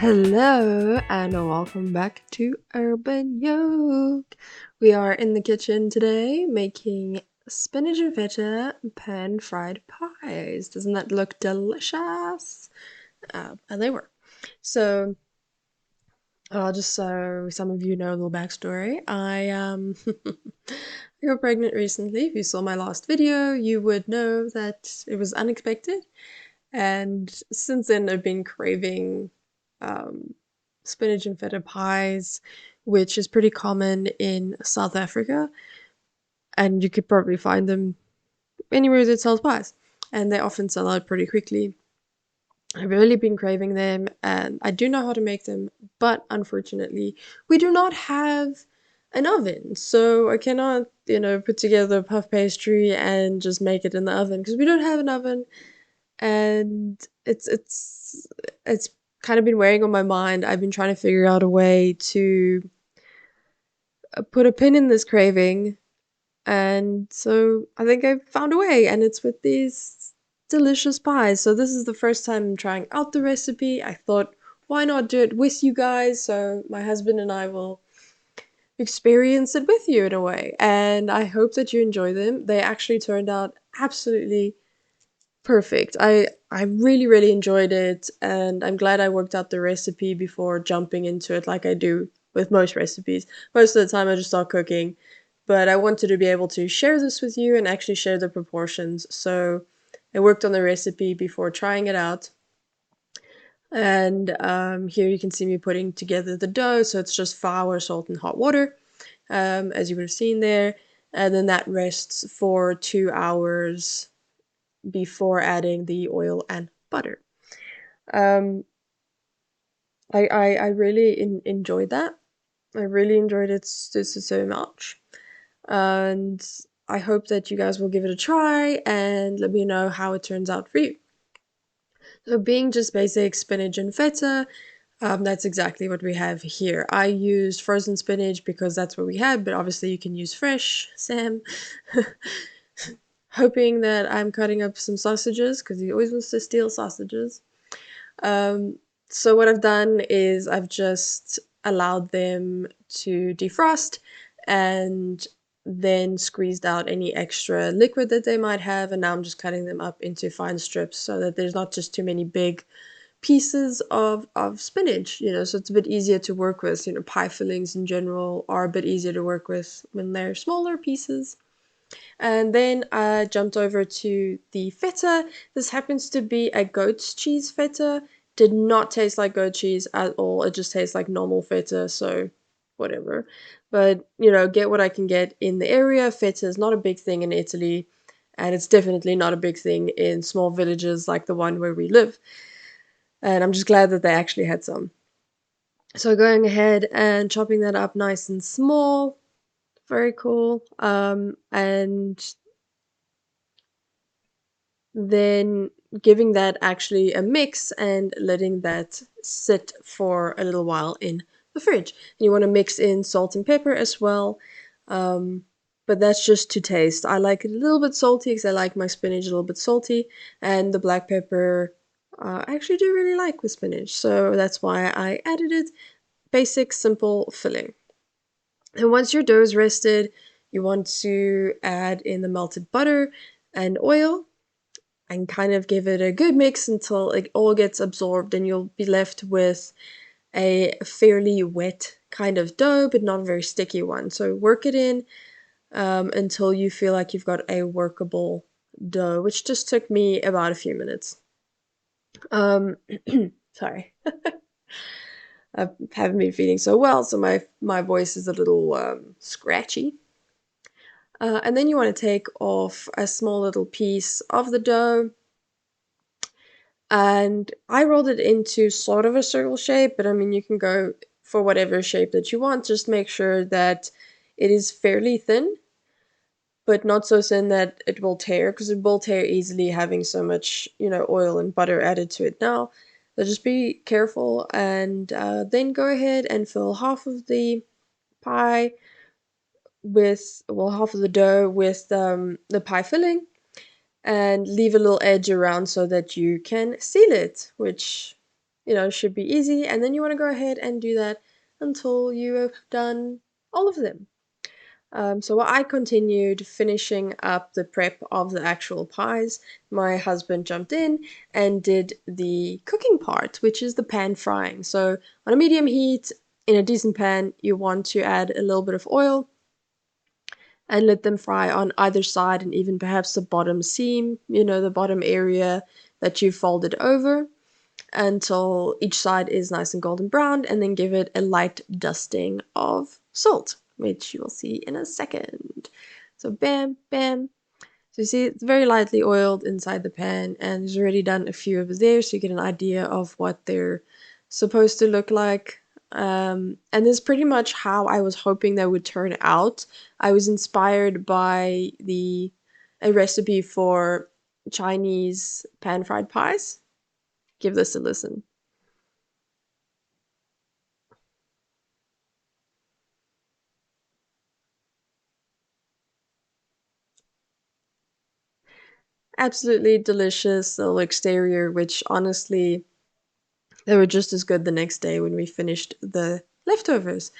Hello and welcome back to Urban Yoke. We are in the kitchen today making spinach and feta pan-fried pies. Doesn't that look delicious? And they were. So, just so some of you know a little backstory, I got pregnant recently. If you saw my last video, you would know that it was unexpected. And since then, I've been craving um, spinach and feta pies, which is pretty common in South Africa, and you could probably find them anywhere that sells pies, and they often sell out pretty quickly. I've really been craving them, and I do know how to make them, but unfortunately, we do not have an oven, so I cannot, put together a puff pastry and just make it in the oven because we don't have an oven, and it's kind of been weighing on my mind. I've been trying to figure out a way to put a pin in this craving, and so I think I found a way, and it's with these delicious pies. So this is the first time I'm trying out the recipe. I thought, why not do it with you guys? So my husband and I will experience it with you in a way, and I hope that you enjoy them. They actually turned out absolutely perfect. I really, really enjoyed it, and I'm glad I worked out the recipe before jumping into it like I do with most recipes. Most of the time I just start cooking, but I wanted to be able to share this with you and actually share the proportions. So I worked on the recipe before trying it out. And here you can see me putting together the dough. So it's just flour, salt, and hot water, as you would have seen there. And then that rests for 2 hours before adding the oil and butter. Um, I really enjoyed that. I really enjoyed it so much. And I hope that you guys will give it a try and let me know how it turns out for you. So being just basic spinach and feta, that's exactly what we have here. I used frozen spinach because that's what we had, but obviously you can use fresh, Sam. Hoping that I'm cutting up some sausages because he always wants to steal sausages. Um, so what I've done is I've just allowed them to defrost and then squeezed out any extra liquid that they might have, and now I'm just cutting them up into fine strips so that there's not just too many big pieces of spinach, so it's a bit easier to work with. Pie fillings in general are a bit easier to work with when they're smaller pieces. And then I jumped over to the feta. This happens to be a goat's cheese feta. Did not taste like goat cheese at all. It just tastes like normal feta, so whatever. But, get what I can get in the area. Feta is not a big thing in Italy, and it's definitely not a big thing in small villages like the one where we live. And I'm just glad that they actually had some. So going ahead and chopping that up nice and small. Very cool. And then giving that actually a mix and letting that sit for a little while in the fridge. And you want to mix in salt and pepper as well, but that's just to taste. I like it a little bit salty because I like my spinach a little bit salty, and the black pepper I actually do really like with spinach, so that's why I added it. Basic, simple filling. And once your dough is rested, you want to add in the melted butter and oil and kind of give it a good mix until it all gets absorbed, and you'll be left with a fairly wet kind of dough, but not a very sticky one. So work it in until you feel like you've got a workable dough, which just took me about a few minutes. Um, sorry. I haven't been feeling so well, so my voice is a little scratchy. And then you want to take off a small little piece of the dough, and I rolled it into sort of a circle shape, but I mean, you can go for whatever shape that you want. Just make sure that it is fairly thin, but not so thin that it will tear, because it will tear easily having so much, oil and butter added to it now. So just be careful, and then go ahead and fill half of the pie with, well, half of the dough with the pie filling, and leave a little edge around so that you can seal it, which should be easy. And then you want to go ahead and do that until you have done all of them. So while I continued finishing up the prep of the actual pies, my husband jumped in and did the cooking part, which is the pan frying. So on a medium heat, in a decent pan, you want to add a little bit of oil and let them fry on either side and even perhaps the bottom seam, the bottom area that you folded over until each side is nice and golden brown, and then give it a light dusting of salt, which you will see in a second. So bam, bam. So you see it's very lightly oiled inside the pan, and it's already done a few over there, so you get an idea of what they're supposed to look like. And this is pretty much how I was hoping they would turn out. I was inspired by a recipe for Chinese pan-fried pies. Give this a listen. Absolutely delicious little exterior, which honestly, they were just as good the next day when we finished the leftovers.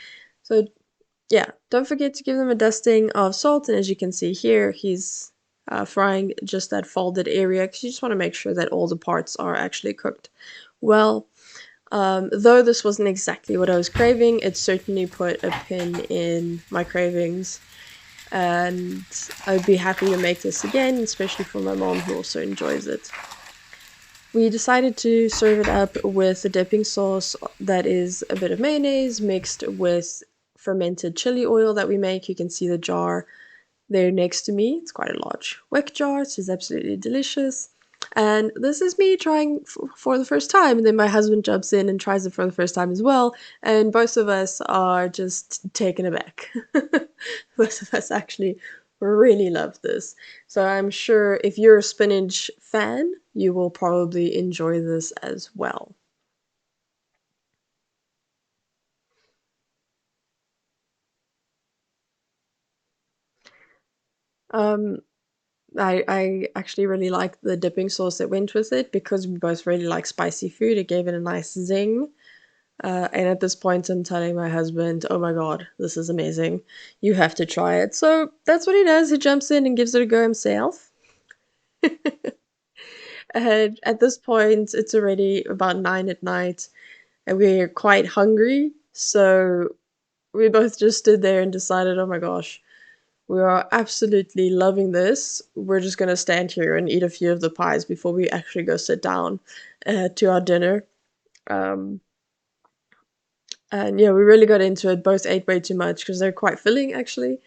So yeah, don't forget to give them a dusting of salt, and as you can see here, he's frying just that folded area because you just want to make sure that all the parts are actually cooked well. Though this wasn't exactly what I was craving, it certainly put a pin in my cravings, and I'd be happy to make this again, especially for my mom who also enjoys it. We decided to serve it up with a dipping sauce that is a bit of mayonnaise mixed with fermented chili oil that we make. You can see the jar there next to me. It's quite a large wick jar. It is absolutely delicious. And this is me trying for the first time, and then my husband jumps in and tries it for the first time as well, and both of us are just taken aback. Both of us actually really love this. So I'm sure if you're a spinach fan, you will probably enjoy this as well. Um, I actually really like the dipping sauce that went with it because we both really like spicy food. It gave it a nice zing. And at this point, I'm telling my husband, oh my god, this is amazing. You have to try it. So that's what he does. He jumps in and gives it a go himself. And at this point, it's already about 9 at night, and we're quite hungry. So we both just stood there and decided, oh my gosh, we are absolutely loving this. We're just gonna stand here and eat a few of the pies before we actually go sit down to our dinner. Um, and yeah, we really got into it. Both ate way too much because they're quite filling, actually.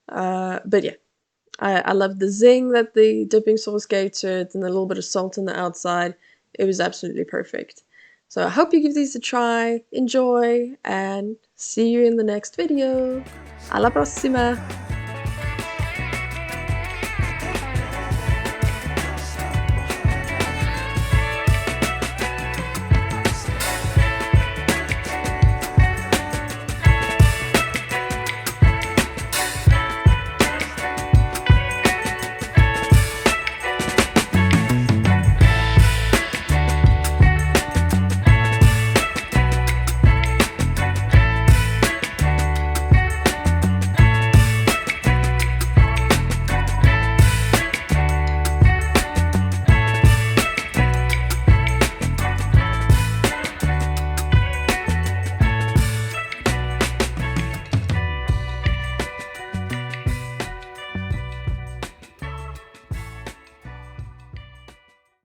But yeah, I love the zing that the dipping sauce gave to it and a little bit of salt on the outside. It was absolutely perfect. So I hope you give these a try, enjoy, and see you in the next video. Alla prossima!